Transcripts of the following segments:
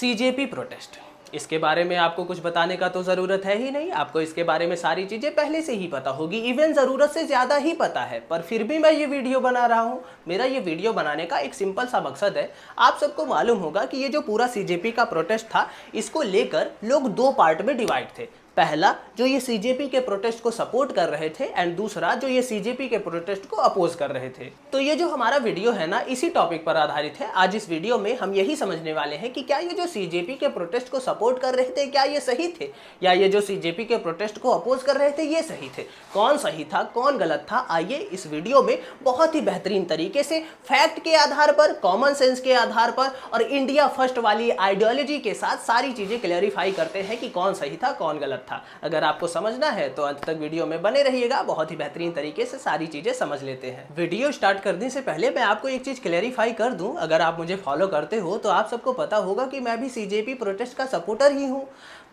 CJP protest, इसके बारे में आपको कुछ बताने का तो ज़रूरत है ही नहीं। आपको इसके बारे में सारी चीज़ें पहले से ही पता होगी, इवन ज़रूरत से ज़्यादा ही पता है। पर फिर भी मैं ये वीडियो बना रहा हूँ। मेरा ये वीडियो बनाने का एक सिंपल सा मकसद है। आप सबको मालूम होगा कि ये जो पूरा सीजेपी का प्रोटेस्ट था, इसको लेकर लोग दो पार्ट में डिवाइड थे। पहला जो ये सीजेपी के प्रोटेस्ट को सपोर्ट कर रहे थे, एंड दूसरा जो ये सीजेपी के प्रोटेस्ट को अपोज कर रहे थे। तो ये जो हमारा वीडियो है ना, इसी टॉपिक पर आधारित है। आज इस वीडियो में हम यही समझने वाले हैं कि क्या ये जो सीजेपी के प्रोटेस्ट को सपोर्ट कर रहे थे, क्या ये सही थे, या ये जो सीजेपी के प्रोटेस्ट को अपोज कर रहे थे, ये सही थे। कौन सही था, कौन गलत था, आइए इस वीडियो में बहुत ही बेहतरीन तरीके से फैक्ट के आधार पर, कॉमन सेंस के आधार पर और इंडिया फर्स्ट वाली आइडियोलॉजी के साथ सारी चीजें क्लैरिफाई करते हैं कि कौन सही था, कौन गलत था। अगर आपको समझना है तो अंत तक वीडियो में बने रहिएगा। बहुत ही बेहतरीन तरीके से सारी चीजें समझ लेते हैं। वीडियो स्टार्ट करने से पहले मैं आपको एक चीज क्लैरिफाई कर दूं। अगर आप मुझे फॉलो करते हो तो आप सबको पता होगा कि मैं भी सीजेपी प्रोटेस्ट का सपोर्टर ही हूं।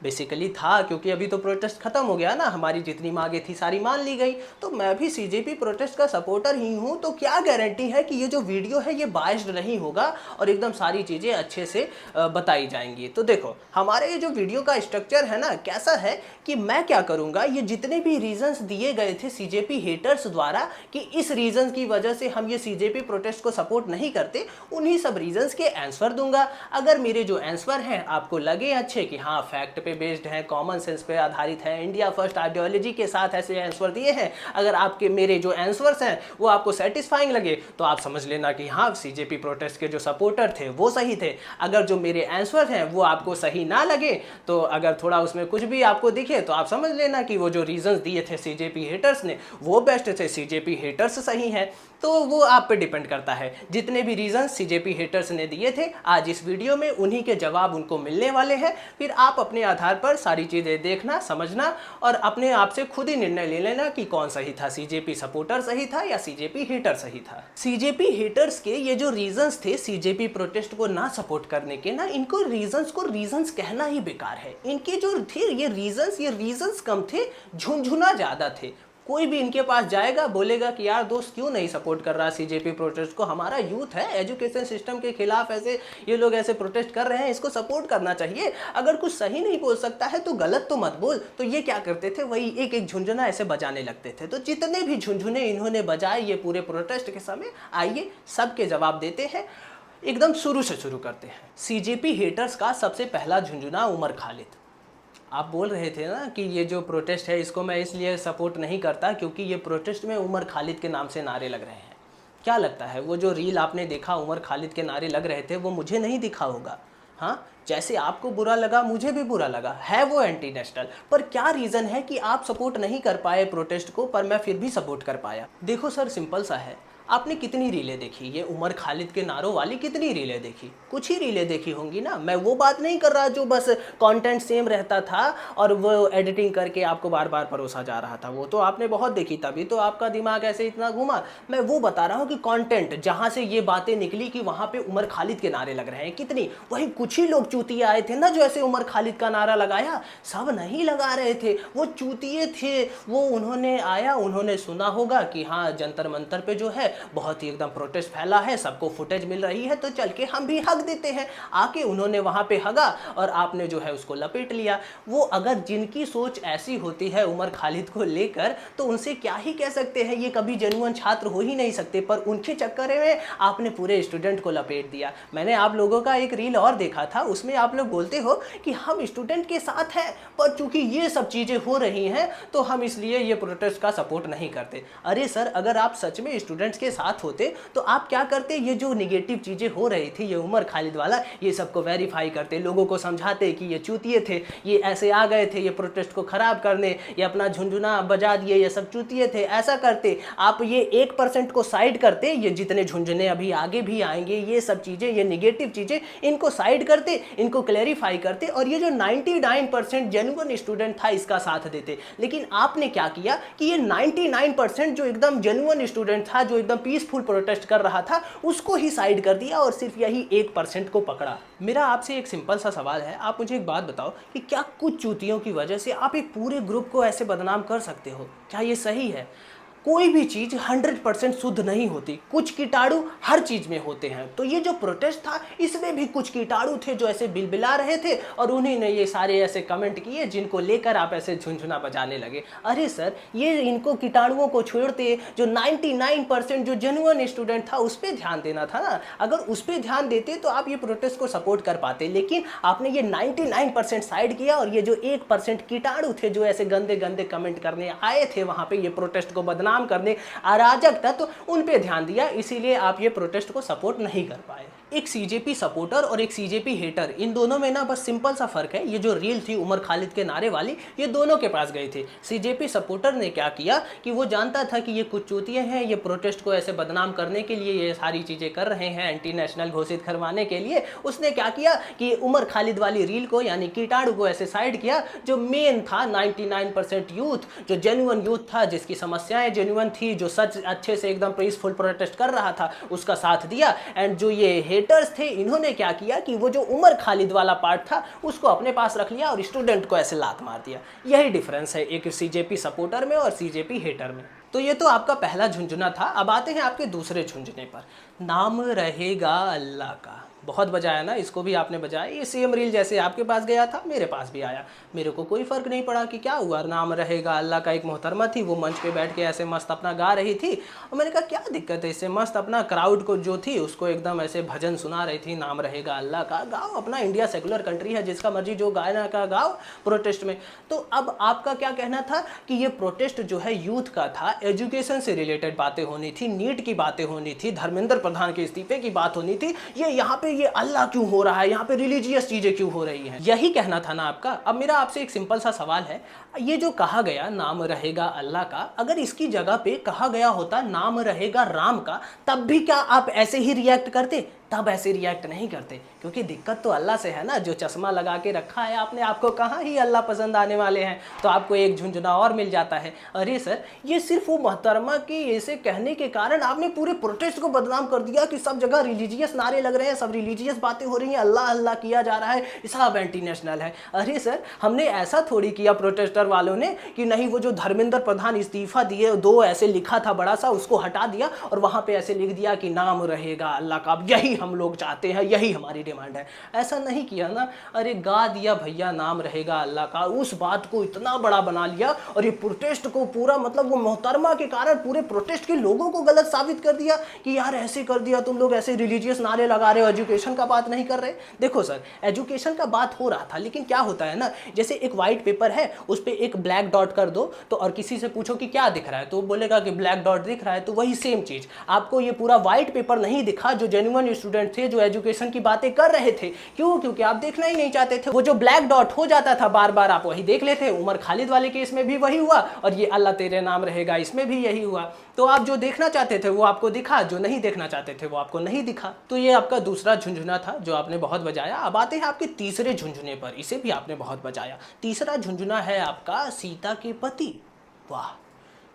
बेसिकली था, क्योंकि अभी तो प्रोटेस्ट खत्म हो गया ना, हमारी जितनी मांगे थी सारी मान ली गई, तो मैं भी सीजेपी प्रोटेस्ट का सपोर्टर ही हूं। तो क्या गारंटी है कि ये जो वीडियो है ये बायस्ड नहीं होगा और एकदम सारी चीजें अच्छे से बताई जाएंगी। तो देखो, हमारे ये जो वीडियो का स्ट्रक्चर है ना, कैसा है कि मैं क्या करूंगा, ये जितने भी रीजंस दिए गए थे सीजेपी हेटर्स द्वारा कि इस रीजन की वजह से हम ये सीजेपी प्रोटेस्ट को सपोर्ट नहीं करते, उन्हीं सब रीजंस के आंसर दूंगा। अगर मेरे जो आंसर हैं आपको लगे अच्छे कि हाँ फैक्ट पे बेस्ड है, कॉमन सेंस पे आधारित है, इंडिया फर्स्ट आइडियोलॉजी के साथ ऐसे आंसर दिए हैं, अगर आपके मेरे जो आंसर्स हैं वो आपको सेटिस्फाइंग लगे तो आप समझ लेना कि हाँ सीजेपी प्रोटेस्ट के जो सपोर्टर थे वो सही थे। अगर जो मेरे आंसर हैं वो आपको सही ना लगे, तो अगर थोड़ा उसमें कुछ भी आपको दिखे तो आप समझ लेना कि वो जो रीजंस दिए थे सीजेपी हेटर्स ने वो बेस्ट थे, सीजेपी हेटर्स सही है। तो वो आप पे डिपेंड करता है। जितने भी रीजंस सीजेपी हेटर्स ने दिए थे आज इस वीडियो में उन्हीं के जवाब उनको मिलने वाले हैं। फिर आप अपने आधार पर सारी चीजें देखना, समझना और अपने आप से खुद ही निर्णय ले लेना कि कौन सही था, सीजेपी सपोर्टर सही था या सीजेपी हेटर सही था। सीजेपी हेटर्स के ये जो रीजंस थे सीजेपी प्रोटेस्ट को ना सपोर्ट करने के ना, इनको रीजंस कहना ही बेकार है। इनके जो थे ये रीजंस कम थे, झुंझुना ज्यादा थे। कोई भी इनके पास जाएगा बोलेगा कि यार दोस्त क्यों नहीं सपोर्ट कर रहा सीजेपी प्रोटेस्ट को, हमारा यूथ है, एजुकेशन सिस्टम के खिलाफ ऐसे ये लोग ऐसे प्रोटेस्ट कर रहे हैं, इसको सपोर्ट करना चाहिए। अगर कुछ सही नहीं बोल सकता है तो गलत तो मत बोल। तो ये क्या करते थे, वही एक एक झुंझुना ऐसे बजाने लगते थे। तो जितने भी झुंझुने इन्होंने बजाए ये पूरे प्रोटेस्ट के समय, आइए सबके जवाब देते हैं। एकदम शुरू से शुरू करते हैं। सीजेपी हेटर्स का सबसे पहला झुंझुना उमर खालिद। आप बोल रहे थे ना कि ये जो प्रोटेस्ट है इसको मैं इसलिए सपोर्ट नहीं करता क्योंकि ये प्रोटेस्ट में उमर खालिद के नाम से नारे लग रहे हैं। क्या लगता है वो जो रील आपने देखा उमर खालिद के नारे लग रहे थे वो मुझे नहीं दिखा होगा? हाँ, जैसे आपको बुरा लगा मुझे भी बुरा लगा है, वो एंटी नेशनल। पर क्या रीज़न है कि आप सपोर्ट नहीं कर पाए प्रोटेस्ट को, पर मैं फिर भी सपोर्ट कर पाया? देखो सर, सिंपल सा है। आपने कितनी रीलें देखी, ये उमर खालिद के नारों वाली कितनी रीलें देखी? कुछ ही रीलें देखी होंगी ना। मैं वो बात नहीं कर रहा जो बस कंटेंट सेम रहता था और वो एडिटिंग करके आपको बार बार परोसा जा रहा था। वो तो आपने बहुत देखी, तभी तो आपका दिमाग ऐसे इतना घूमा। मैं वो बता रहा हूँ कि कंटेंट जहाँ से ये बातें निकली कि वहाँ पे उमर खालिद के नारे लग रहे हैं, कितनी। वही कुछ ही लोग चूतिए आए थे ना जो ऐसे उमर खालिद का नारा लगाया, सब नहीं लगा रहे थे, वो चूतिए थे। वो उन्होंने आया, उन्होंने सुना होगा कि हाँ जंतर मंतर पे जो है बहुत ही एकदम प्रोटेस्ट फैला है, सबको फुटेज मिल रही है, तो चल के हम भी हक देते हैं। आके उन्होंने वहां पे हगा और आपने जो है उसको लपेट लिया। वो अगर जिनकी सोच ऐसी होती है उमर खालिद को लेकर, तो उनसे क्या ही कह सकते हैं, ये कभी जेन्युइन छात्र हो ही नहीं सकते। पर उनके चक्कर में आपने पूरे स्टूडेंट को लपेट दिया। मैंने आप लोगों का एक रील और देखा था, उसमें आप लोग बोलते हो कि हम स्टूडेंट के साथ हैं, पर चूंकि ये सब चीजें हो रही हैं तो हम इसलिए ये प्रोटेस्ट का सपोर्ट नहीं करते। अरे सर, अगर आप सच में स्टूडेंट्स के साथ होते तो आप क्या करते? ये जो निगेटिव चीजें हो रही थी, ये उमर खालिद वाला, ये सबको वेरीफाई करते, लोगों को समझाते कि ये चूतिए थे, ये ऐसे आ गए थे ये प्रोटेस्ट को खराब करने, ये अपना झुंझुना बजा दिए, ये सब चूतिए थे, ऐसा करते। आप ये 1% को साइड करते, ये जितने झुंझुने अभी आगे भी आएंगे, ये सब चीजें, ये निगेटिव चीजें, इनको साइड करते, इनको क्लैरिफाई करते और ये जो 99% जेन्युइन स्टूडेंट था इसका साथ देते। लेकिन आपने क्या किया कि ये 99% जो एकदम जेन्युइन स्टूडेंट था, जो एकदम पीसफुल प्रोटेस्ट कर रहा था, उसको ही साइड कर दिया और सिर्फ यही 1% को पकड़ा। मेरा आपसे एक सिंपल सा सवाल है, आप मुझे एक बात बताओ कि क्या कुछ चूतियों की वजह से आप एक पूरे ग्रुप को ऐसे बदनाम कर सकते हो? क्या ये सही है? कोई भी चीज़ 100% शुद्ध नहीं होती, कुछ कीटाणु हर चीज़ में होते हैं। तो ये जो प्रोटेस्ट था इसमें भी कुछ कीटाणु थे जो ऐसे बिलबिला रहे थे और उन्हीं ने ये सारे ऐसे कमेंट किए जिनको लेकर आप ऐसे झुनझुना बजाने लगे। अरे सर, ये इनको कीटाणुओं को छोड़ते जो 99% जो जेन्युइन स्टूडेंट था उस पर ध्यान देना था ना। अगर उस पर ध्यान देते तो आप ये प्रोटेस्ट को सपोर्ट कर पाते, लेकिन आपने ये 99% साइड किया और ये जो 1% कीटाणु थे जो ऐसे गंदे गंदे कमेंट करने आए थे वहां पे ये प्रोटेस्ट को बदनाम करने, अराजक था, तो उन पे ध्यान दिया, इसीलिए आप ये प्रोटेस्ट को सपोर्ट नहीं कर पाए। एक सीजेपी सपोर्टर और एक सीजेपी हेटर, इन दोनों में ना बस सिंपल सा फर्क है। ये जो रील थी उमर खालिद के नारे वाली, ये दोनों के पास गए थे। सीजेपी सपोर्टर ने क्या किया कि वो जानता था कि ये कुछ चूतिए हैं, ये प्रोटेस्ट को ऐसे बदनाम करने के लिए ये सारी चीज़ें कर रहे हैं, एंटी नेशनल घोषित करवाने के लिए। उसने क्या किया कि उमर खालिद वाली रील को यानी कीटाणु को ऐसे साइड किया। जो मेन था 99% यूथ, जो जेन्युइन यूथ था, जिसकी समस्याएं जेन्युइन थी, जो सच अच्छे से एकदम पीसफुल प्रोटेस्ट कर रहा था, उसका साथ दिया। एंड जो ये हेटर्स थे इन्होंने क्या किया कि वो जो उमर खालिद वाला पार्ट था उसको अपने पास रख लिया और स्टूडेंट को ऐसे लात मार दिया। यही डिफरेंस है एक सीजेपी सपोर्टर में और सीजेपी हेटर में। तो ये तो आपका पहला झुंझुना था। अब आते हैं आपके दूसरे झुंझुने पर, नाम रहेगा अल्लाह का। बहुत बजाया ना, इसको भी आपने बजाया। ये सेम रील जैसे आपके पास गया था मेरे पास भी आया, मेरे को कोई फ़र्क नहीं पड़ा कि क्या हुआ। नाम रहेगा अल्लाह का, एक मोहतरमा थी वो मंच पे बैठ के ऐसे मस्त अपना गा रही थी और मैंने कहा क्या दिक्कत है इससे, मस्त अपना क्राउड को जो थी उसको एकदम ऐसे भजन सुना रही थी, नाम रहेगा अल्लाह का, गाओ अपना, इंडिया सेकुलर कंट्री है, जिसका मर्जी जो गाना का गाओ प्रोटेस्ट में। तो अब आपका क्या कहना था कि ये प्रोटेस्ट जो है यूथ का था, एजुकेशन से रिलेटेड बातें होनी थी, नीट की बातें होनी थी, धर्मेंद्र प्रधान के इस्तीफे की बात होनी थी, ये यहाँ पे ये अल्लाह क्यों हो रहा है, यहाँ पे रिलीजियस चीजें क्यों हो रही हैं, यही कहना था ना आपका। अब मेरा आपसे एक सिंपल सा सवाल है, ये जो कहा गया नाम रहेगा अल्लाह का, अगर इसकी जगह पे कहा गया होता नाम रहेगा राम का, तब भी क्या आप ऐसे ही रिएक्ट करते? तब ऐसे रिएक्ट नहीं करते, क्योंकि दिक्कत तो अल्लाह से है ना। जो चश्मा लगा के रखा है आपने, आपको कहाँ ही अल्लाह पसंद आने वाले हैं, तो आपको एक झुंझुना और मिल जाता है। अरे सर, ये सिर्फ वो मोहतरमा के ऐसे कहने के कारण आपने पूरे प्रोटेस्ट को बदनाम कर दिया कि सब जगह रिलीजियस नारे लग रहे हैं, सब रिलीजियस बातें हो रही हैं, अल्लाह अल्लाह किया जा रहा है, सब एंटी नेशनल है। अरे सर, हमने ऐसा थोड़ी किया प्रोटेस्टर वालों ने कि नहीं, वो जो धर्मेंद्र प्रधान इस्तीफा दिए, दो ऐसे लिखा था बड़ा सा, उसको हटा दिया और वहाँ पे ऐसे लिख दिया कि नाम रहेगा अल्लाह का, अब यही हम लोग चाहते हैं, यही हमारी डिमांड है। ऐसा नहीं किया ना। अरे गा दिया भैया नाम रहेगा अल्लाह का, उस बात को इतना बड़ा बना लिया और ये प्रोटेस्ट को पूरा, मतलब वो मोहतरमा के कारण पूरे प्रोटेस्ट के लोगों को गलत साबित कर दिया कि यार ऐसे कर दिया तुम लोग, ऐसे रिलीजियस नारे लगा रहे हो, एजुकेशन का बात नहीं कर रहे। देखो सर, एजुकेशन का बात हो रहा था, लेकिन क्या होता है ना, जैसे एक व्हाइट पेपर है, उस पर एक ब्लैक डॉट कर दो तो, और किसी से पूछो कि क्या दिख रहा है, तो वो बोलेगा कि ब्लैक डॉट दिख रहा है। तो वही सेम चीज, आपको ये पूरा व्हाइट पेपर नहीं दिखा जो जेन्युइन स्टूडेंट थे, जो एजुकेशन की बातें कर रहे थे। क्यों? क्योंकि आप देखना ही नहीं चाहते थे। वो जो ब्लैक डॉट हो जाता था बार बार, आप वही देख लेते। उमर खालिद वाले केस में भी वही हुआ और ये अल्लाह तेरे नाम रहेगा इसमें भी यही हुआ। तो आप जो देखना चाहते थे वो आपको दिखा, जो नहीं देखना चाहते थे वो आपको नहीं दिखा। तो ये आपका दूसरा झुंझुना था जो आपने बहुत बजाया। अब आते हैं आपके तीसरे झुंझुने पर, इसे भी आपने बहुत बजाया। तीसरा झुंझुना है आपका सीता के पति। वाह,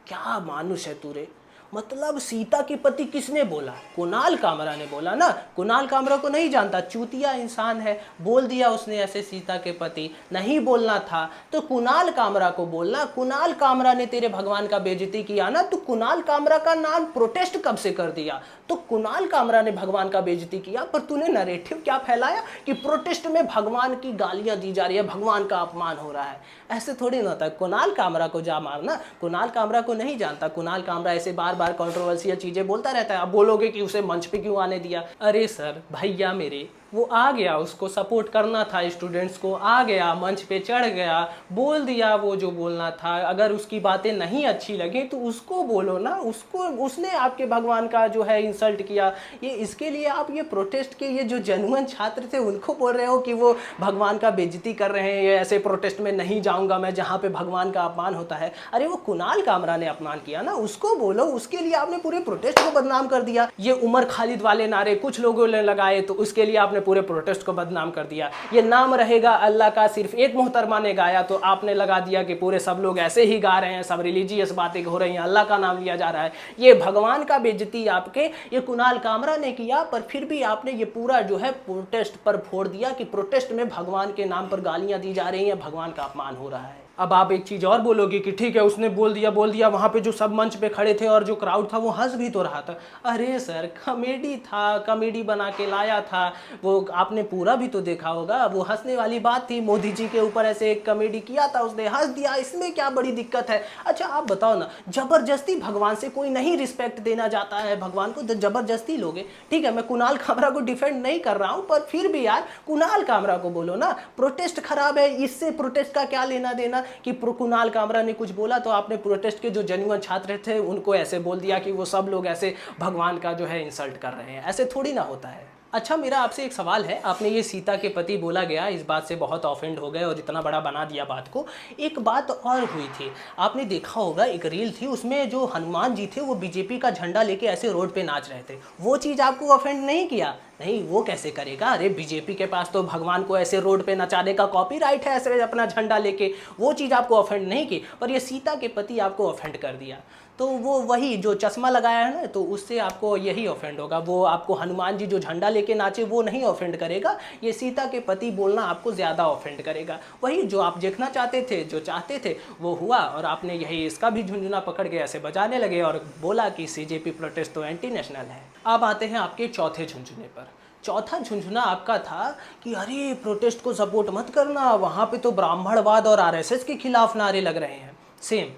क्या मानुष है तू रे। मतलब सीता के पति किसने बोला? कुणाल कामरा ने बोला ना। कुणाल कामरा को नहीं जानता, चूतिया इंसान है, बोल दिया उसने ऐसे सीता के पति। नहीं बोलना था तो कुणाल कामरा को बोलना। कुणाल कामरा ने तेरे भगवान का बेइज्जती किया ना, तो कुणाल कामरा का नाम प्रोटेस्ट कब से कर दिया? तो कुणाल कामरा ने भगवान का बेइज्जती किया, पर तूने नैरेटिव क्या फैलाया कि प्रोटेस्ट में भगवान की गालियां दी जा रही है, भगवान का अपमान हो रहा है। ऐसे थोड़ी ना होता है। कुणाल कामरा को जा मारना। कुणाल कामरा को नहीं जानता। कुणाल कामरा ऐसे बार बार कंट्रोवर्शियल चीजें बोलता रहता है। आप बोलोगे कि उसे मंच पे क्यों आने दिया? अरे सर, भैया मेरे, वो आ गया, उसको सपोर्ट करना था स्टूडेंट्स को, आ गया, मंच पे चढ़ गया, बोल दिया वो जो बोलना था। अगर उसकी बातें नहीं अच्छी लगी तो उसको बोलो ना, उसको, उसने आपके भगवान का जो है इंसल्ट किया। ये इसके लिए आप ये प्रोटेस्ट के ये जो जेन्युइन छात्र थे उनको बोल रहे हो कि वो भगवान का बेइज्जती कर रहे हैं, ये ऐसे प्रोटेस्ट में नहीं जाऊंगा मैं जहाँ पे भगवान का अपमान होता है। अरे वो कुणाल कामरा ने अपमान किया ना, उसको बोलो। उसके लिए आपने पूरे प्रोटेस्ट को बदनाम कर दिया। ये उमर खालिद वाले नारे कुछ लोगों ने लगाए तो उसके लिए आपने पूरे प्रोटेस्ट को बदनाम कर दिया। ये नाम रहेगा अल्लाह का सिर्फ एक मोहतरमा ने गाया तो आपने लगा दिया कि पूरे सब लोग ऐसे ही गा रहे हैं, सब रिलीजियस बातें हो रही हैं, अल्लाह का नाम लिया जा रहा है। ये भगवान का बेइज्जती आपके ये कुणाल कामरा ने किया, पर फिर भी आपने ये पूरा जो है प्रोटेस्ट पर फोड़ दिया कि प्रोटेस्ट में भगवान के नाम पर गालियां दी जा रही हैं, भगवान का अपमान हो रहा है। अब आप एक चीज़ और बोलोगे कि ठीक है उसने बोल दिया, वहाँ पे जो सब मंच पे खड़े थे और जो क्राउड था वो हंस भी तो रहा था। अरे सर कॉमेडी था, कॉमेडी बना के लाया था, वो आपने पूरा भी तो देखा होगा, वो हंसने वाली बात थी। मोदी जी के ऊपर ऐसे एक कॉमेडी किया था, उसने हंस दिया, इसमें क्या बड़ी दिक्कत है। अच्छा आप बताओ ना, जबरदस्ती भगवान से कोई नहीं रिस्पेक्ट देना चाहता है भगवान को तो जबरदस्ती लोगे। ठीक है मैं कुणाल कामरा को डिफेंड नहीं कर रहा हूँ, पर फिर भी यार कुणाल कामरा को बोलो ना, प्रोटेस्ट खराब है, इससे प्रोटेस्ट का क्या लेना देना कि कुणाल कामरा ने कुछ बोला तो आपने प्रोटेस्ट के जो जेन्युइन छात्र थे उनको ऐसे बोल दिया कि वो सब लोग ऐसे भगवान का जो है इंसल्ट कर रहे हैं। ऐसे थोड़ी ना होता है। अच्छा मेरा आपसे एक सवाल है, आपने ये सीता के पति बोला गया, इस बात से बहुत ऑफेंड हो गए और इतना बड़ा बना दिया बात को। एक बात और हुई थी, आपने देखा होगा एक रील थी, उसमें जो हनुमान जी थे वो बीजेपी का झंडा लेके ऐसे रोड पे नाच रहे थे। वो चीज़ आपको ऑफेंड नहीं किया? नहीं वो कैसे करेगा, अरे बीजेपी के पास तो भगवान को ऐसे रोड पे नचाने का कॉपीराइट है, ऐसे अपना झंडा लेके। वो चीज़ आपको ऑफेंड नहीं की, पर ये सीता के पति आपको ऑफेंड कर दिया। तो वो वही जो चश्मा लगाया है ना, तो उससे आपको यही ऑफेंड होगा। वो आपको हनुमान जी जो झंडा लेके नाचे वो नहीं ऑफेंड करेगा, ये सीता के पति बोलना आपको ज़्यादा ऑफेंड करेगा। वही जो आप देखना चाहते थे, जो चाहते थे वो हुआ, और आपने यही इसका भी झुंझुना पकड़ के ऐसे बजाने लगे और बोला कि सीजेपी प्रोटेस्ट तो एंटी नेशनल है। अब आते हैं आपके चौथे झुंझुने पर। चौथा झुंझुना आपका था कि अरे प्रोटेस्ट को सपोर्ट मत करना, वहाँ पे तो ब्राह्मणवाद और आरएसएस के खिलाफ नारे लग रहे हैं। सेम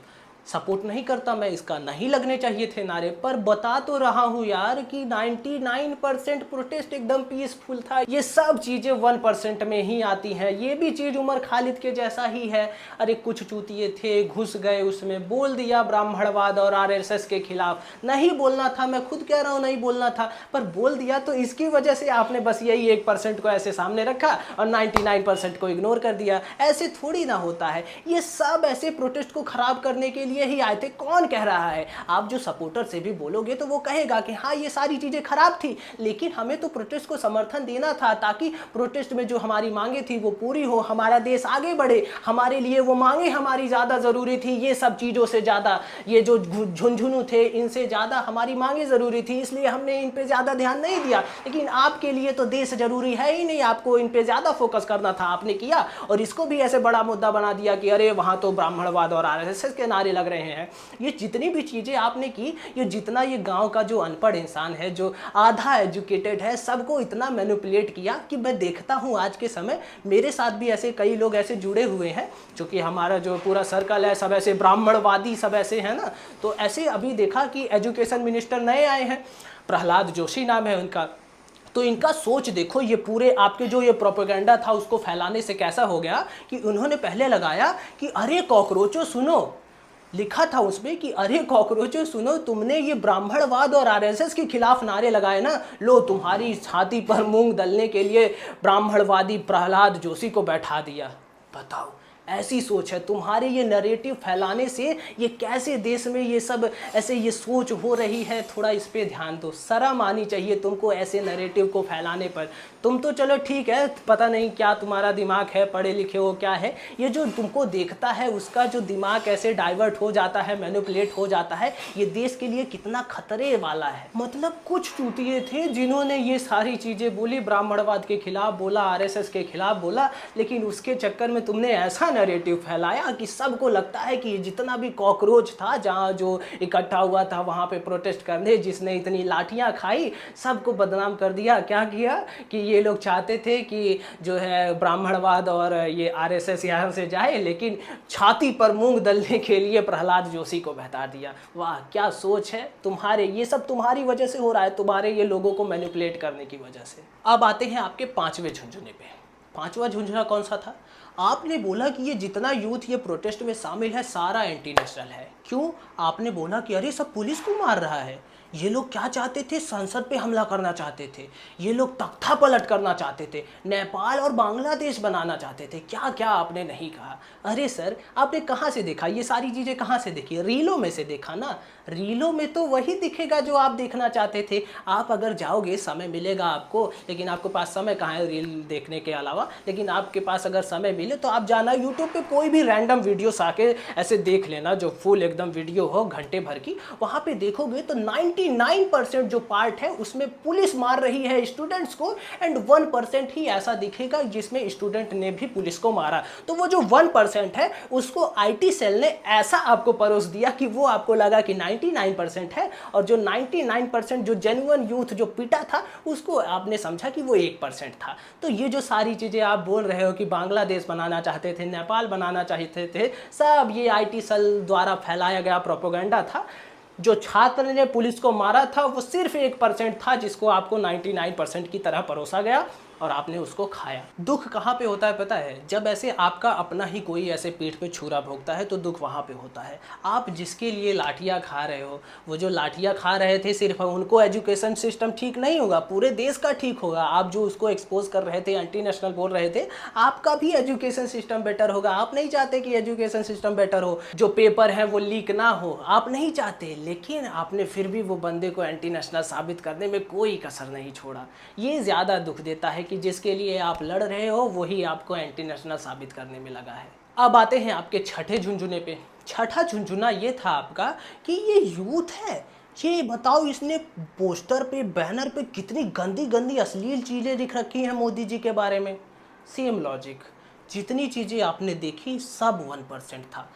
सपोर्ट नहीं करता मैं इसका, नहीं लगने चाहिए थे नारे, पर बता तो रहा हूँ यार कि 99% प्रोटेस्ट एकदम पीसफुल था। ये सब चीज़ें 1% में ही आती हैं। ये भी चीज़ उमर खालिद के जैसा ही है। अरे कुछ चूतिए थे, घुस गए उसमें, बोल दिया ब्राह्मणवाद और आरएसएस के खिलाफ। नहीं बोलना था, मैं खुद कह रहा हूँ नहीं बोलना था, पर बोल दिया तो इसकी वजह से आपने बस यही 1% को ऐसे सामने रखा और 99% को इग्नोर कर दिया। ऐसे थोड़ी ना होता है। ये सब ऐसे प्रोटेस्ट को खराब करने के लिए ही आए थे। कौन कह रहा है, आप जो सपोर्टर से भी बोलोगे तो वो कहेगा कि हाँ ये सारी चीजें खराब थी, लेकिन हमें तो प्रोटेस्ट को समर्थन देना था ताकि प्रोटेस्ट में जो हमारी मांगे थी वो पूरी हो, हमारा देश आगे बढ़े। हमारे लिए वो मांगे हमारी ज्यादा जरूरी थी, ये सब चीजों से ज्यादा, ये जो झुंझुनू थे इनसे ज्यादा हमारी मांगे जरूरी थी, इसलिए हमने इन पे ज्यादा ध्यान नहीं दिया। लेकिन आपके लिए तो देश जरूरी है ही नहीं, आपको इन पे ज्यादा फोकस करना था, आपने किया और इसको भी ऐसे बड़ा मुद्दा बना दिया कि अरे वहां तो ब्राह्मणवाद और आरएसएस के नारे लग रहे हैं। ये जितनी भी चीजें आपने की, ये जितना ये गांव का जो अनपढ़ इंसान है, जो आधा एजुकेटेड है, सबको इतना मैनिपुलेट किया कि मैं देखता हूं आज के समय मेरे साथ भी ऐसे कई लोग ऐसे जुड़े हुए हैं, क्योंकि हमारा जो पूरा सर्कल है सब ऐसे ब्राह्मणवादी सब ऐसे है ना। तो ऐसे अभी देखा कि एजुकेशन मिनिस्टर नए आए हैं, प्रहलाद जोशी नाम है उनका। तो इनका सोच देखो, ये पूरे आपके जो ये प्रोपेगेंडा था उसको फैलाने से कैसा हो गया कि उन्होंने पहले लगाया कि अरे कॉकरोचों सुनो, लिखा था उसमें कि अरे कॉकरोचों सुनो, तुमने ये ब्राह्मणवाद और आरएसएस के खिलाफ नारे लगाए ना, लो तुम्हारी छाती पर मूंग दलने के लिए ब्राह्मणवादी प्रहलाद जोशी को बैठा दिया। बताओ ऐसी सोच है तुम्हारे, ये नैरेटिव फैलाने से ये कैसे देश में ये सब ऐसे ये सोच हो रही है। थोड़ा इस पे ध्यान दो, शर्म आनी चाहिए तुमको ऐसे नैरेटिव को फैलाने पर। तुम तो चलो ठीक है, पता नहीं क्या तुम्हारा दिमाग है, पढ़े लिखे हो क्या है, ये जो तुमको देखता है उसका जो दिमाग ऐसे डाइवर्ट हो जाता है, मैनिपुलेट हो जाता है, ये देश के लिए कितना खतरे वाला है। मतलब कुछ चूतिए थे जिन्होंने ये सारी चीज़ें बोली, ब्राह्मणवाद के खिलाफ बोला, आरएसएस के खिलाफ बोला, लेकिन उसके चक्कर में तुमने ऐसा नैरेटिव फैलाया कि सबको लगता है कि जितना भी कॉकरोच था जहाँ जो इकट्ठा हुआ था वहाँ पे प्रोटेस्ट करने, जिसने इतनी लाठियाँ खाई, सबको बदनाम कर दिया। क्या किया कि ये लोग चाहते थे कि जो है ब्राह्मणवाद और ये आरएसएस यहाँ से जाए, लेकिन छाती पर मूंग दलने के लिए प्रहलाद जोशी को बता दिया। वाह क्या सोच है तुम्हारे, ये सब तुम्हारी वजह से हो रहा है, तुम्हारे ये लोगों को मैनिपुलेट करने की वजह से। अब आते हैं आपके पांचवें झुंझुने पे। पांचवा झुंझुना कौन सा था? आपने बोला कि ये जितना यूथ ये प्रोटेस्ट में शामिल है सारा एंटी नेशनल है। क्यों? आपने बोला कि अरे सब पुलिस को मार रहा है, ये लोग क्या चाहते थे, संसद पे हमला करना चाहते थे, ये लोग तख्ता पलट करना चाहते थे, नेपाल और बांग्लादेश बनाना चाहते थे, क्या क्या आपने नहीं कहा। अरे सर आपने कहाँ से देखा ये सारी चीज़ें, कहाँ से देखी? रीलों में से देखा ना, रीलों में तो वही दिखेगा जो आप देखना चाहते थे। आप अगर जाओगे, समय मिलेगा आपको, लेकिन आपके पास समय कहाँ है रील देखने के अलावा, लेकिन आपके पास अगर समय मिले तो आप जाना यूट्यूब पे कोई भी रैंडम वीडियोस आके ऐसे देख लेना जो फुल एकदम वीडियो हो घंटे भर की, वहाँ पे देखोगे तो 90 99% जो पार्ट है उसमें पुलिस मार रही है स्टूडेंट्स को एंड 1% ही ऐसा दिखेगा जिसमें स्टूडेंट ने भी पुलिस को मारा। तो वो जो 1% है उसको आईटी सेल ने ऐसा आपको परोस दिया कि वो आपको लगा कि 99% है, और जो 99% जो जेन्युइन यूथ जो पिटा था उसको आपने समझा कि वो 1% था। तो ये जो सारी चीज़ें आप बोल रहे हो कि बांग्लादेश बनाना चाहते थे, नेपाल बनाना चाहते थे, सब ये आईटी सेल द्वारा फैलाया गया प्रोपेगेंडा था। जो छात्र ने पुलिस को मारा था वो सिर्फ 1% था जिसको आपको 99% की तरह परोसा गया और आपने उसको खाया। दुख कहाँ पे होता है पता है? जब ऐसे आपका अपना ही कोई ऐसे पीठ पे छुरा भोंकता है तो दुख वहाँ पे होता है। आप जिसके लिए लाठियाँ खा रहे हो, वो जो लाठियाँ खा रहे थे सिर्फ उनको एजुकेशन सिस्टम ठीक नहीं होगा, पूरे देश का ठीक होगा। आप जो उसको एक्सपोज कर रहे थे, एंटी नेशनल बोल रहे थे, आपका भी एजुकेशन सिस्टम बेटर होगा। आप नहीं चाहते कि एजुकेशन सिस्टम बेटर हो, जो पेपर है वो लीक ना हो, आप नहीं चाहते, लेकिन आपने फिर भी वो बंदे को एंटी नेशनल साबित करने में कोई कसर नहीं छोड़ा। ये ज़्यादा दुख देता है कि जिसके लिए आप लड़ रहे हो वही आपको एंटी नेशनल साबित करने में लगा है। अब आते हैं आपके छठे झुंझुने पे। छठा झुंझुना ये था आपका कि ये यूथ है, ये बताओ इसने पोस्टर पे, बैनर पे कितनी गंदी गंदी अश्लील चीज़ें लिख रखी हैं मोदी जी के बारे में। सेम लॉजिक, जितनी चीज़ें आपने देखी सब 1% था।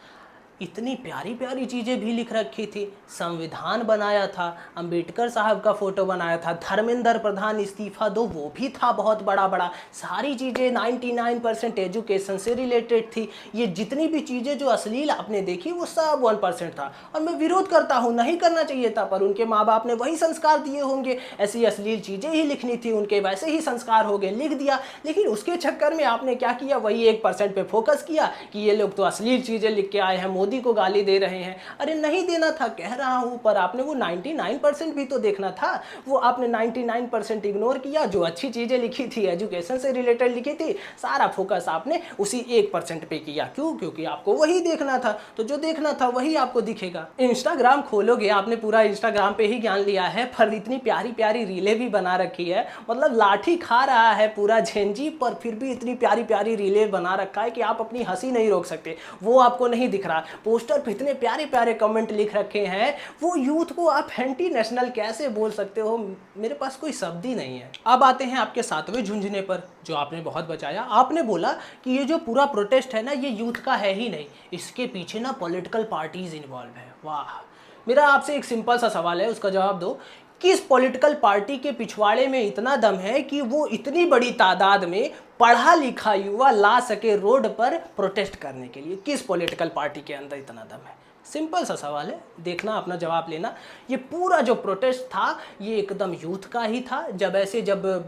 इतनी प्यारी प्यारी चीज़ें भी लिख रखी थी, संविधान बनाया था, अंबेडकर साहब का फ़ोटो बनाया था, धर्मेंद्र प्रधान इस्तीफ़ा दो वो भी था बहुत बड़ा बड़ा। सारी चीज़ें 99% एजुकेशन से रिलेटेड थी। ये जितनी भी चीज़ें जो अश्लील आपने देखी वो सब 1% था। और मैं विरोध करता हूँ, नहीं करना चाहिए था, पर उनके माँ बाप ने वही संस्कार दिए होंगे, ऐसी अश्लील चीज़ें ही लिखनी थी, उनके वैसे ही संस्कार हो गए, लिख दिया। लेकिन उसके चक्कर में आपने क्या किया, वही 1% पे फोकस किया कि ये लोग तो अश्लील चीज़ें लिख के आए हैं, मोदी को गाली दे रहे हैं। अरे नहीं देना था, कह रहा हूं, पर आपने वो 99% भी तो देखना था। वो आपने 99% इग्नोर किया। जो अच्छी चीजें लिखी थी, एजुकेशन से रिलेटेड लिखी थी, सारा फोकस आपने उसी 1% पे किया। क्यों? क्योंकि आपको वही देखना था। तो जो देखना था वही आपको दिखेगा। इंस्टाग्राम खोलोगे, आपने पूरा इंस्टाग्राम पे ही ज्ञान लिया है, पर इतनी प्यारी प्यारी रीलें भी बना रखी है, मतलब लाठी खा रहा है पूरा झेंजी, पर फिर भी इतनी प्यारी प्यारी रीलें बना रखा है कि आप अपनी हंसी नहीं रोक सकते। वो आपको नहीं दिख रहा। पोस्टर पे इतने प्यारे प्यारे कमेंट लिख रखे हैं, वो यूथ को आप एंटी नेशनल कैसे बोल सकते हो? मेरे पास कोई शब्द ही नहीं है। अब आते हैं आपके सातवें झुंझुने पर, जो आपने बहुत बचाया। आपने बोला कि ये जो पूरा प्रोटेस्ट है ना, ये यूथ का है ही नहीं, इसके पीछे ना पॉलिटिकल पार्टीज इन्वॉल्व है। वाह! मेरा आपसे एक सिंपल सा सवाल है, उसका जवाब दो। किस पॉलिटिकल पार्टी के पिछवाड़े में इतना दम है कि वो इतनी बड़ी तादाद में पढ़ा लिखा युवा ला सके रोड पर प्रोटेस्ट करने के लिए? किस पॉलिटिकल पार्टी के अंदर इतना दम है? सिंपल सा सवाल है, देखना, अपना जवाब लेना। ये पूरा जो प्रोटेस्ट था ये एकदम यूथ का ही था। जब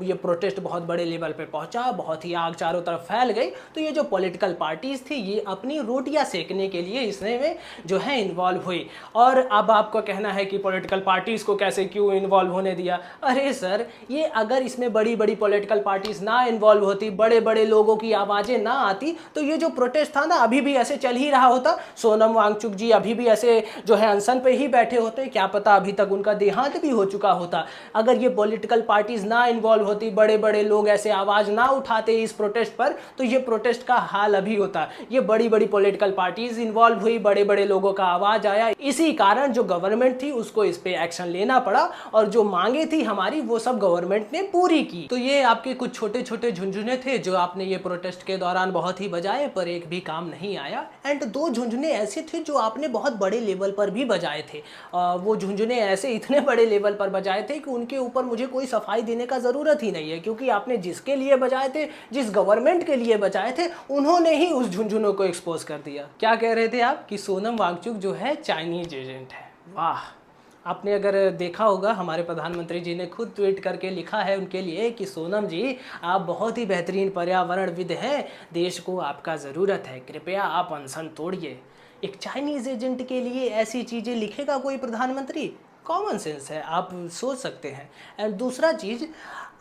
ये प्रोटेस्ट बहुत बड़े लेवल पे पहुंचा, बहुत ही आग चारों तरफ फैल गई, तो ये जो पॉलिटिकल पार्टीज थी ये अपनी रोटियां सेकने के लिए इसमें जो है इन्वॉल्व हुई। और अब आपको कहना है कि पॉलिटिकल पार्टीज को कैसे, क्यों इन्वॉल्व होने दिया? अरे सर, ये अगर इसमें बड़ी बड़ी पॉलिटिकल पार्टीज ना इन्वॉल्व होती, बड़े बड़े लोगों की आवाज़ें ना आती, तो ये जो प्रोटेस्ट था ना अभी भी ऐसे चल ही रहा होता। सोनम वांगचुक जी अभी भी ऐसे जो है अनशन पे ही बैठे होते, क्या पता अभी तक उनका देहांत भी हो चुका होता। अगर ये पॉलिटिकल पार्टीज ना इन्वॉल्व होती, बड़े बड़े लोग ऐसे आवाज ना उठाते इस प्रोटेस्ट पर, तो ये प्रोटेस्ट का हाल अभी होता। ये बड़ी बड़ी पॉलिटिकल पार्टीज इन्वॉल्व हुई, बड़े बड़े लोगों का आवाज आया, इसी कारण जो गवर्नमेंट थी उसको इस पे एक्शन लेना पड़ा, और जो मांगे थी हमारी वो सब गवर्नमेंट ने पूरी की। तो ये आपके कुछ छोटे छोटे झुंझुने थे जो आपने ये प्रोटेस्ट के दौरान बहुत ही बजाए, पर एक भी काम नहीं आया। एंड दो झुंझुने ऐसे थे जो आपने बहुत बड़े लेवल पर भी बजाए थे। वो झुंझुने ऐसे इतने बड़े लेवल पर बजाए थे कि उनके ऊपर मुझे कोई सफाई देने का ज़रूरत ही नहीं है, क्योंकि आपने जिसके लिए बजाए थे, जिस गवर्नमेंट के लिए बजाए थे, उन्होंने ही उस झुंझुनों को एक्सपोज कर दिया। क्या कह रहे थे आप कि सोनम वांगचुक जो है चाइनीज एजेंट है? वाह! आपने अगर देखा होगा, हमारे प्रधानमंत्री जी ने खुद ट्वीट करके लिखा है उनके लिए कि सोनम जी, आप बहुत ही बेहतरीन पर्यावरणविद हैं, देश को आपका ज़रूरत है, कृपया आप अनशन तोड़िए। एक चाइनीज़ एजेंट के लिए ऐसी चीज़ें लिखेगा कोई प्रधानमंत्री? कॉमन सेंस है, आप सोच सकते हैं। एंड दूसरा चीज़,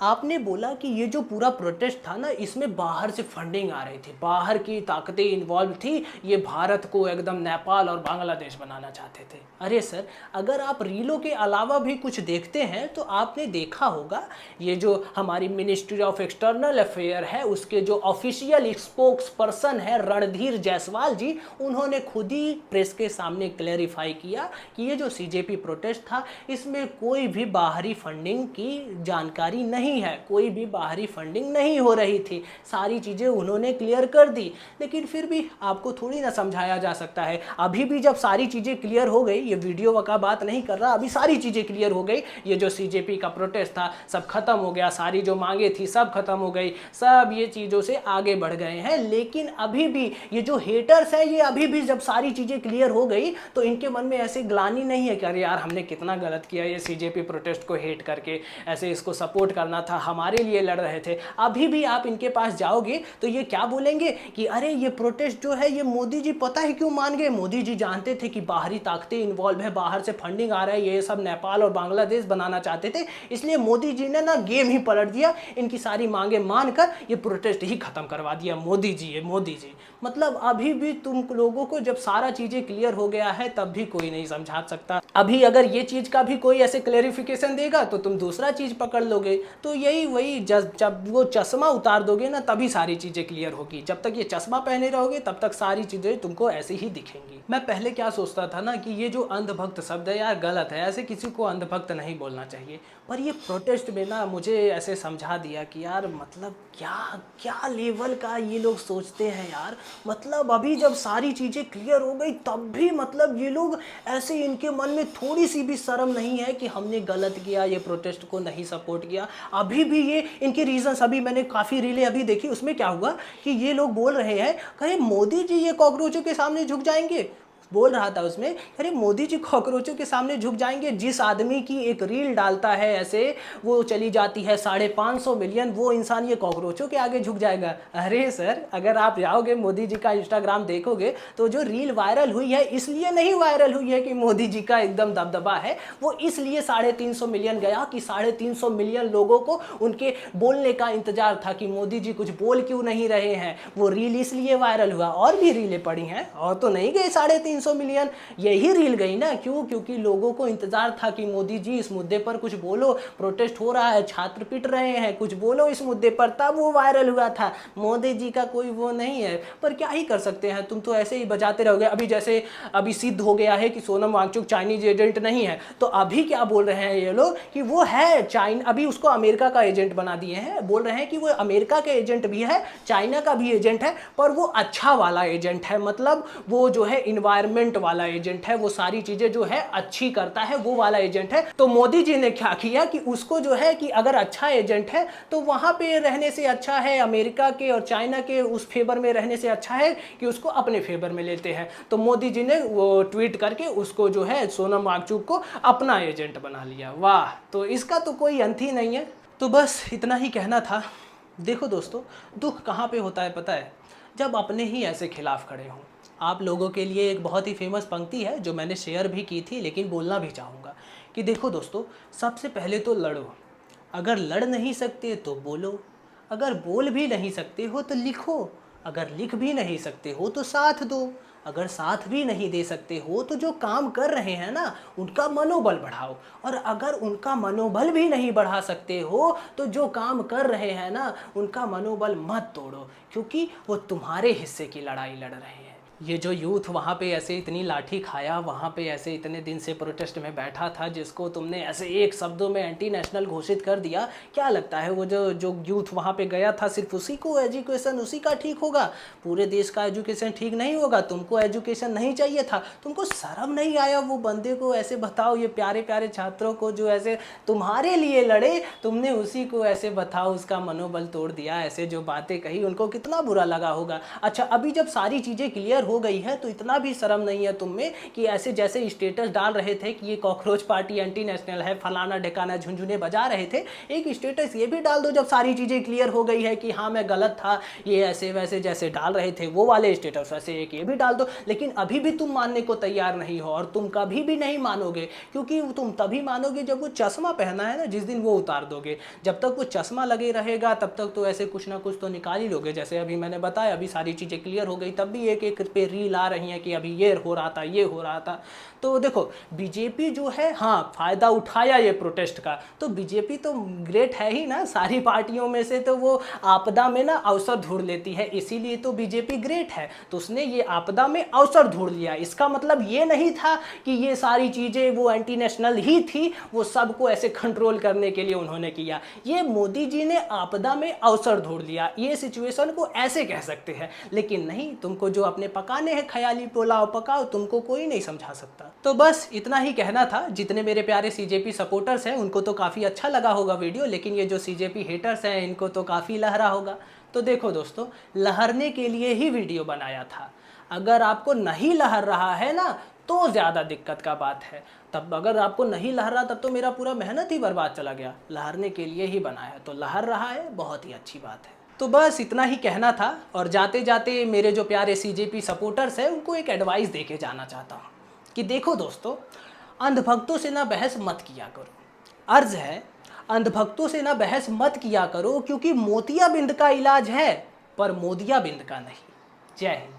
आपने बोला कि ये जो पूरा प्रोटेस्ट था ना, इसमें बाहर से फंडिंग आ रही थी, बाहर की ताकतें इन्वॉल्व थी, ये भारत को एकदम नेपाल और बांग्लादेश बनाना चाहते थे। अरे सर, अगर आप रीलों के अलावा भी कुछ देखते हैं तो आपने देखा होगा ये जो हमारी मिनिस्ट्री ऑफ एक्सटर्नल अफेयर है उसके जो ऑफिशियल स्पोक्स पर्सन है रणधीर जायसवाल जी, उन्होंने खुद ही प्रेस के सामने क्लैरिफाई किया कि ये जो सीजेपी प्रोटेस्ट था इसमें कोई भी बाहरी फंडिंग की जानकारी नहीं है, कोई भी बाहरी फंडिंग नहीं हो रही थी, सारी चीज़ें उन्होंने क्लियर कर दी। लेकिन फिर भी आपको थोड़ी ना समझाया जा सकता है। अभी भी जब सारी चीज़ें क्लियर हो गई, ये वीडियो का बात नहीं कर रहा, अभी सारी चीज़ें क्लियर हो गई, ये जो सीजेपी का प्रोटेस्ट था सब खत्म हो गया, सारी जो मांगे थी सब खत्म हो गई, सब ये चीज़ों से आगे बढ़ गए हैं। लेकिन अभी भी ये जो हेटर्स हैं, ये अभी भी जब सारी चीज़ें क्लियर हो गई तो इनके मन में ऐसे ग्लानि नहीं है कि अरे यार हमने कितना गलत किया, ये सीजेपी प्रोटेस्ट को हेट करके ऐसे इसको सपोर्ट करना था, हमारे लिए लड़ रहे थे। अभी भी आप इनके पास जाओगे तो ये क्या बोलेंगे कि अरे ये प्रोटेस्ट जो है ये मोदी जी पता है क्यों मान गए, मोदी जी जानते थे कि बाहरी ताकतें इन्वॉल्व है, बाहर से फंडिंग आ रहा है, ये सब नेपाल और बांग्लादेश बनाना चाहते थे, इसलिए मोदी जी ने ना गेम ही पलट दिया, इनकी सारी मांगे मानकर ये प्रोटेस्ट ही खत्म करवा दिया। मोदी जी है, मोदी जी। मतलब अभी भी तुम लोगों को जब सारा चीजें क्लियर हो गया है तब भी कोई नहीं समझा सकता। अभी अगर ये चीज का भी कोई ऐसे क्लेरिफिकेशन देगा तो तुम दूसरा चीज पकड़ लोगे। तो यही वही जब वो चश्मा उतार दोगे ना तभी सारी चीजें क्लियर होगी। जब तक ये चश्मा पहने रहोगे तब तक सारी चीजें तुमको ऐसे ही दिखेंगी। मैं पहले क्या सोचता था ना कि ये जो अंधभक्त शब्द है यार गलत है, ऐसे किसी को अंधभक्त नहीं बोलना चाहिए, पर ये प्रोटेस्ट में ना मुझे ऐसे समझा दिया कि यार मतलब क्या क्या लेवल का ये लोग सोचते हैं यार। मतलब अभी जब सारी चीज़ें क्लियर हो गई तब भी मतलब ये लोग ऐसे, इनके मन में थोड़ी सी भी शर्म नहीं है कि हमने गलत किया, ये प्रोटेस्ट को नहीं सपोर्ट किया। अभी भी ये इनके रीजंस, अभी मैंने काफ़ी रीलें अभी देखी, उसमें क्या हुआ कि ये लोग बोल रहे हैं कहीं मोदी जी ये कॉकरोचों के सामने झुक जाएंगे। बोल रहा था उसमें अरे मोदी जी कॉकरोचों के सामने झुक जाएंगे। जिस आदमी की एक रील डालता है ऐसे वो चली जाती है 550 मिलियन, वो इंसान ये कॉकरोचों के आगे झुक जाएगा। अरे सर, अगर आप जाओगे मोदी जी का इंस्टाग्राम देखोगे तो जो रील वायरल हुई है इसलिए नहीं वायरल हुई है कि मोदी जी का एकदम दबदबा है, वो इसलिए 350 मिलियन गया कि 350 मिलियन लोगों को उनके बोलने का इंतजार था कि मोदी जी कुछ बोल क्यों नहीं रहे हैं। वो रील इसलिए वायरल हुआ। और भी रीलें पड़ी हैं और तो नहीं गए 350 मिलियन, यही रील गई ना। क्यों? क्योंकि लोगों को इंतजार था कि मोदी जी इस मुद्दे पर कुछ बोलो, प्रोटेस्ट हो रहा है, छात्र पिट रहे हैं, कुछ बोलो इस मुद्दे पर, तब वो वायरल हुआ था। मोदी जी का कोई वो नहीं है, पर क्या ही कर सकते हैं, तुम तो ऐसे ही बजाते रहोगे। अभी जैसे अभी सिद्ध हो गया है कि सोनम वांगचुक चाइनीज एजेंट नहीं है, तो अभी क्या बोल रहे हैं ये लोग कि वो है चाइना, अभी उसको अमेरिका का एजेंट बना दिए हैं। बोल रहे हैं कि वो अमेरिका का एजेंट भी है, चाइना का भी एजेंट है, पर वो अच्छा वाला एजेंट है, मतलब वो जो है इन्वायरमेंट वाला एजेंट है, वो सारी चीजें जो है अच्छी करता है, वो वाला एजेंट है। तो मोदी जी ने क्या किया कि उसको जो है कि अगर अच्छा एजेंट है तो वहां पे रहने से अच्छा है अमेरिका के और चाइना के उस फेवर में रहने से अच्छा है कि उसको अपने फेवर में लेते हैं। तो मोदी जी ने वो ट्वीट करके उसको जो है सोनम वांगचुक को अपना एजेंट बना लिया। वाह, तो इसका तो कोई अंत ही नहीं है। तो बस इतना ही कहना था। देखो दोस्तों, दुख कहाँ पे होता है पता है? जब अपने ही ऐसे खिलाफ खड़े हों। आप लोगों के लिए एक बहुत ही फेमस पंक्ति है जो मैंने शेयर भी की थी लेकिन बोलना भी चाहूँगा कि देखो दोस्तों, सबसे पहले तो लड़ो। अगर लड़ नहीं सकते तो बोलो, अगर बोल भी नहीं सकते हो तो लिखो, अगर लिख भी नहीं सकते हो तो साथ दो, अगर साथ भी नहीं दे सकते हो तो जो काम कर रहे हैं ना उनका मनोबल बढ़ाओ, और अगर उनका मनोबल भी नहीं बढ़ा सकते हो तो जो काम कर रहे हैं ना उनका मनोबल मत तोड़ो, क्योंकि वो तुम्हारे हिस्से की लड़ाई लड़ रहे हैं। ये जो यूथ वहाँ पे ऐसे इतनी लाठी खाया, वहाँ पे ऐसे इतने दिन से प्रोटेस्ट में बैठा था, जिसको तुमने ऐसे एक शब्दों में एंटी नेशनल घोषित कर दिया, क्या लगता है वो जो यूथ वहाँ पे गया था सिर्फ उसी को एजुकेशन उसी का ठीक होगा? पूरे देश का एजुकेशन ठीक नहीं होगा? तुमको एजुकेशन नहीं चाहिए था? तुमको शर्म नहीं आया वो बंदे को ऐसे बताओ, ये प्यारे प्यारे छात्रों को जो ऐसे तुम्हारे लिए लड़े, तुमने उसी को ऐसे बताओ उसका मनोबल तोड़ दिया, ऐसे जो बातें कही उनको कितना बुरा लगा होगा। अच्छा, अभी जब सारी चीज़ें क्लियर हो गई है तो इतना भी शर्म नहीं है तुम में कि ऐसे जैसे स्टेटस डाल रहे थे कि ये कॉकरोच पार्टी एंटी नेशनल है, फलाना ढिकाना, झुंझुने बजा रहे थे, एक स्टेटस ये भी डाल दो जब सारी चीज़ें क्लियर हो गई है कि हाँ मैं गलत था, ये ऐसे वैसे जैसे डाल रहे थे वो वाले स्टेटस वैसे एक ये भी डाल दो। लेकिन अभी भी तुम मानने को तैयार नहीं हो और तुम कभी भी नहीं मानोगे, क्योंकि तुम तभी मानोगे जब वो चश्मा पहना है ना, जिस दिन वो उतार दोगे। जब तक वो चश्मा लगे रहेगा तब तक तो ऐसे कुछ ना कुछ तो निकाल ही लोगे। जैसे अभी मैंने बताया, अभी सारी चीज़ें क्लियर हो गई, तब भी एक एक पे रील आ रही हैं कि अभी ये हो रहा था, ये हो रहा था। तो देखो बीजेपी जो है, हाँ फ़ायदा उठाया ये प्रोटेस्ट का, तो बीजेपी तो ग्रेट है ही ना, सारी पार्टियों में से तो वो आपदा में ना अवसर ढूंढ लेती है, इसीलिए तो बीजेपी ग्रेट है। तो उसने ये आपदा में अवसर ढूंढ लिया, इसका मतलब ये नहीं था कि ये सारी चीज़ें वो एंटी नेशनल ही थी, वो सबको ऐसे कंट्रोल करने के लिए उन्होंने किया। ये मोदी जी ने आपदा में अवसर ढूंढ लिया, ये सिचुएशन को ऐसे कह सकते हैं। लेकिन नहीं, तुमको जो अपने पकाने हैं ख्याली पुलाव पकाओ, तुमको कोई नहीं समझा सकता। तो बस इतना ही कहना था। जितने मेरे प्यारे सीजेपी सपोर्टर्स हैं उनको तो काफ़ी अच्छा लगा होगा वीडियो, लेकिन ये जो सीजेपी हेटर्स हैं इनको तो काफ़ी लहरा होगा। तो देखो दोस्तों, लहरने के लिए ही वीडियो बनाया था। अगर आपको नहीं लहर रहा है ना तो ज़्यादा दिक्कत का बात है। तब अगर आपको नहीं लहर रहा तब तो मेरा पूरा मेहनत ही बर्बाद चला गया। लहरने के लिए ही बनाया, तो लहर रहा है, बहुत ही अच्छी बात है। तो बस इतना ही कहना था। और जाते जाते मेरे जो प्यारे सीजेपी सपोर्टर्स हैं उनको एक एडवाइस दे के जाना चाहता हूँ कि देखो दोस्तों, अंधभक्तों से ना बहस मत किया करो। अर्ज है, अंधभक्तों से ना बहस मत किया करो, क्योंकि मोतियाबिंद का इलाज है पर मोदियाबिंद का नहीं। जय हिंद।